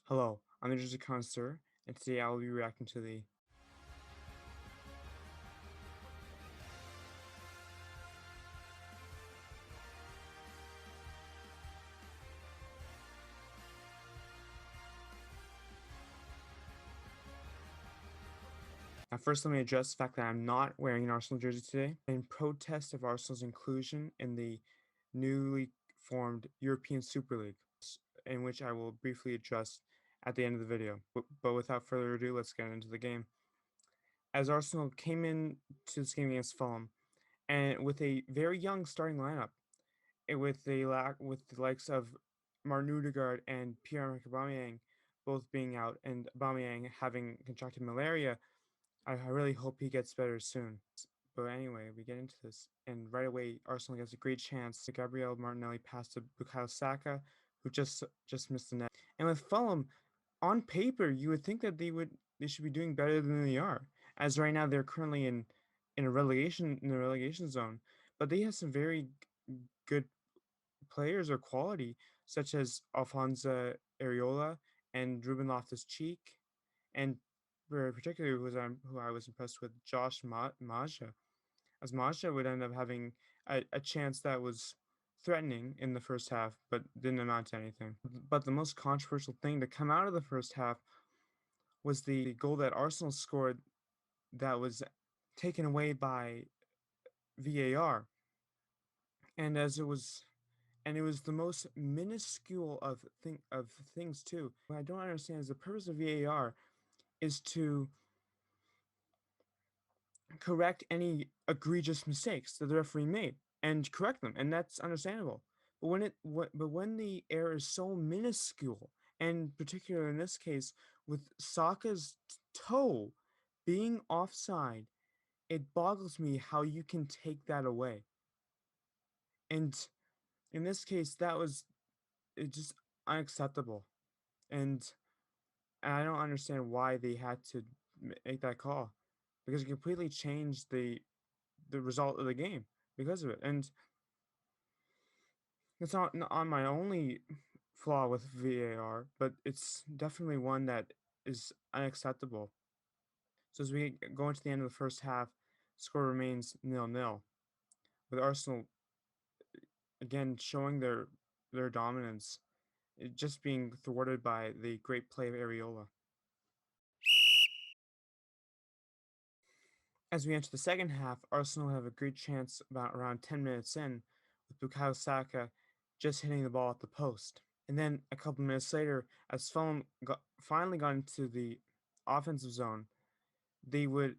Hello, I'm the Jersey Connoisseur, and today I will be reacting to the. Now, first, let me address the fact that I'm not wearing an Arsenal jersey today in protest of Arsenal's inclusion in the newly formed European Super League, in which I will briefly address at the end of the video. But without further ado, let's get into the game. As Arsenal came in to this game against Fulham, and with a very young starting lineup, with the likes of Martin Odegaard and Pierre-Emerick Aubameyang both being out, and Aubameyang having contracted malaria, I really hope he gets better soon. But anyway, we get into this, and right away, Arsenal gets a great chance. Gabriel Martinelli passed to Bukayo Saka, who just missed the net. And with Fulham, on paper, you would think that they should be doing better than they are, as right now they're currently in the relegation zone. But they have some very good players or quality, such as Alphonso Areola and Ruben Loftus-Cheek, and particularly who I was impressed with, Josh Maja, as Maja would end up having a chance that was threatening in the first half, but didn't amount to anything. But the most controversial thing to come out of the first half was the goal that Arsenal scored that was taken away by VAR, and as it was the most minuscule of things too. What I don't understand is the purpose of VAR is to correct any egregious mistakes that the referee made and correct them, and that's understandable. But when the error is so minuscule, and particularly in this case with Saka's toe being offside, it boggles me how you can take that away. And in this case, that was just unacceptable. And I don't understand why they had to make that call, because it completely changed the result of the game because of it. And it's not on my only flaw with VAR, but it's definitely one that is unacceptable. So as we go into the end of the first half, score remains 0-0, with Arsenal again showing their dominance, it just being thwarted by the great play of Areola. As we enter the second half, Arsenal have a great chance about around 10 minutes in, with Bukayo Saka just hitting the ball at the post. And then a couple minutes later, as Fulham finally got into the offensive zone, they would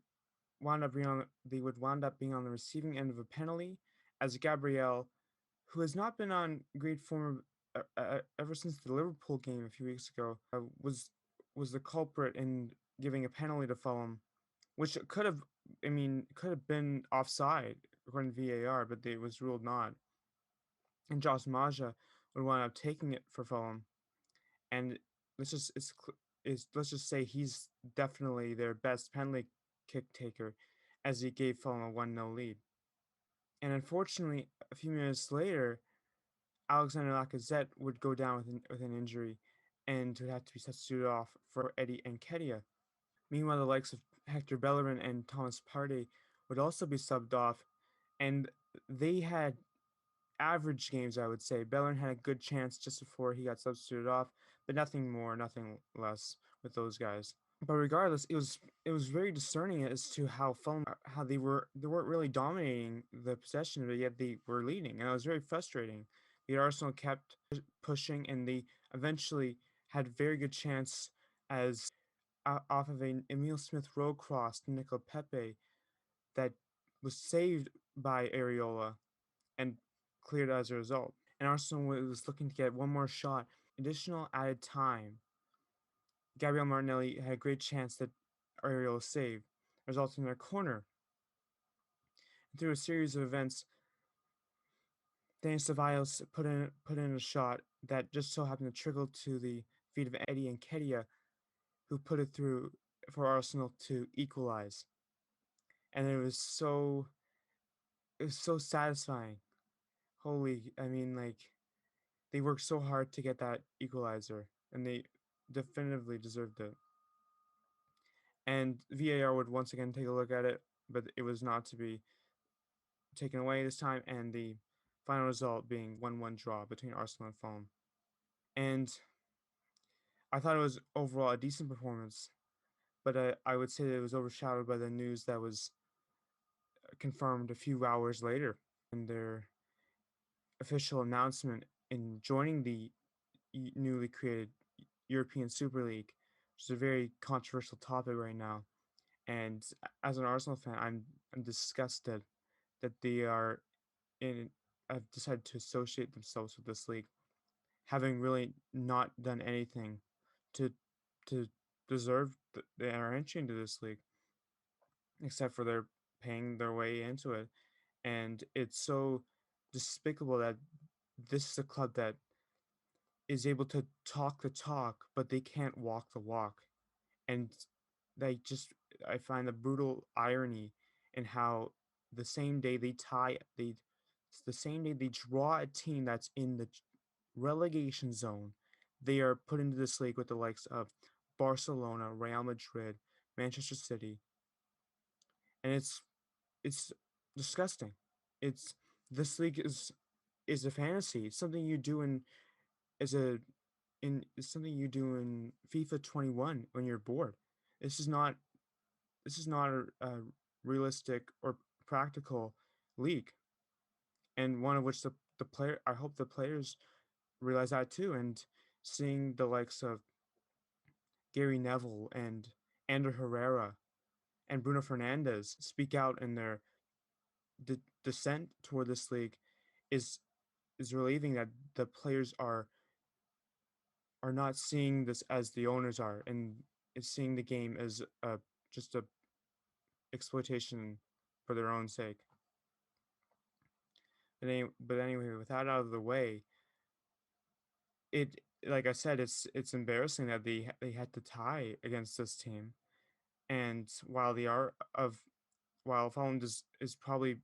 they would wind up being on the receiving end of a penalty, as Gabriel, who has not been on great form ever since the Liverpool game a few weeks ago, was the culprit in giving a penalty to Fulham, which could have been offside according to VAR, but it was ruled not. And Josh Maja would wind up taking it for Fulham. And let's just let's just say he's definitely their best penalty kick taker, as he gave Fulham a 1-0 lead. And unfortunately, a few minutes later, Alexander Lacazette would go down with an injury, and would have to be substituted off for Eddie Nketiah. Meanwhile, the likes of Hector Bellerin and Thomas Partey would also be subbed off, and they had average games, I would say. Bellerin had a good chance just before he got substituted off, but nothing more, nothing less with those guys. But regardless, it was very discerning as to how Fulham, how they weren't really dominating the possession, but yet they were leading, and it was very frustrating. The Arsenal kept pushing, and they eventually had a very good chance as off of an Emil Smith Rowe cross to Nicola Pepe that was saved by Areola and cleared as a result. And Arsenal was looking to get one more shot. Additional added time, Gabriel Martinelli had a great chance that Areola saved, resulting in a corner. And through a series of events, Dani Ceballos put in a shot that just so happened to trickle to the feet of Eddie Nketiah, who put it through for Arsenal to equalize. And it was so satisfying. Holy, I mean, like, they worked so hard to get that equalizer, and definitively deserved it. And VAR would once again take a look at it, but it was not to be taken away this time, and the final result being 1-1 draw between Arsenal and Fulham. And I thought it was overall a decent performance, but I would say that it was overshadowed by the news that was confirmed a few hours later in their official announcement in joining the newly created European Super League, which is a very controversial topic right now. And as an Arsenal fan, I'm disgusted that they are in have decided to associate themselves with this league, having really not done anything to to deserve their entry into this league, except for their paying their way into it. And it's so despicable that this is a club that is able to talk the talk, but they can't walk the walk. And they just I find the brutal irony in how the same day they tie they the same day they draw a team that's in the relegation zone, they are put into this league with the likes of Barcelona, Real Madrid, Manchester City, and it's disgusting. It's this league is a fantasy. It's something you do as a in it's something you do in FIFA 21 when you're bored. This is not this is not a realistic or practical league, and one of which the player I hope the players realize that too. And seeing the likes of Gary Neville and Ander Herrera and Bruno Fernandes speak out in their dissent toward this league is is relieving that the players are not seeing this as the owners are, and is seeing the game as just a exploitation for their own sake. But anyway, with that out of the way, it like I said, it's embarrassing that they had to tie against this team. And while Fulham is probably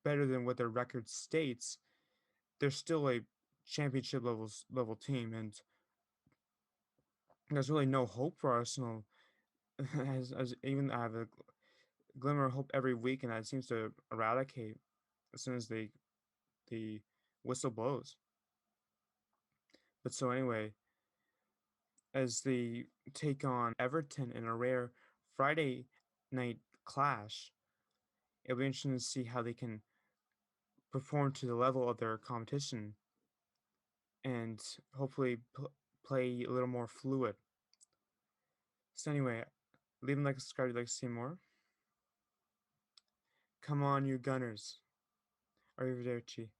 better than what their record states, they're still a championship level team, and there's really no hope for Arsenal. As even I have a glimmer of hope every week, and that seems to eradicate as soon as the whistle blows. But so anyway, as they take on Everton in a rare Friday night clash, it'll be interesting to see how they can perform to the level of their competition and hopefully play a little more fluid. So anyway, leave a like, subscribe if you'd like to see more. Come on, you Gunners. Arrivederci.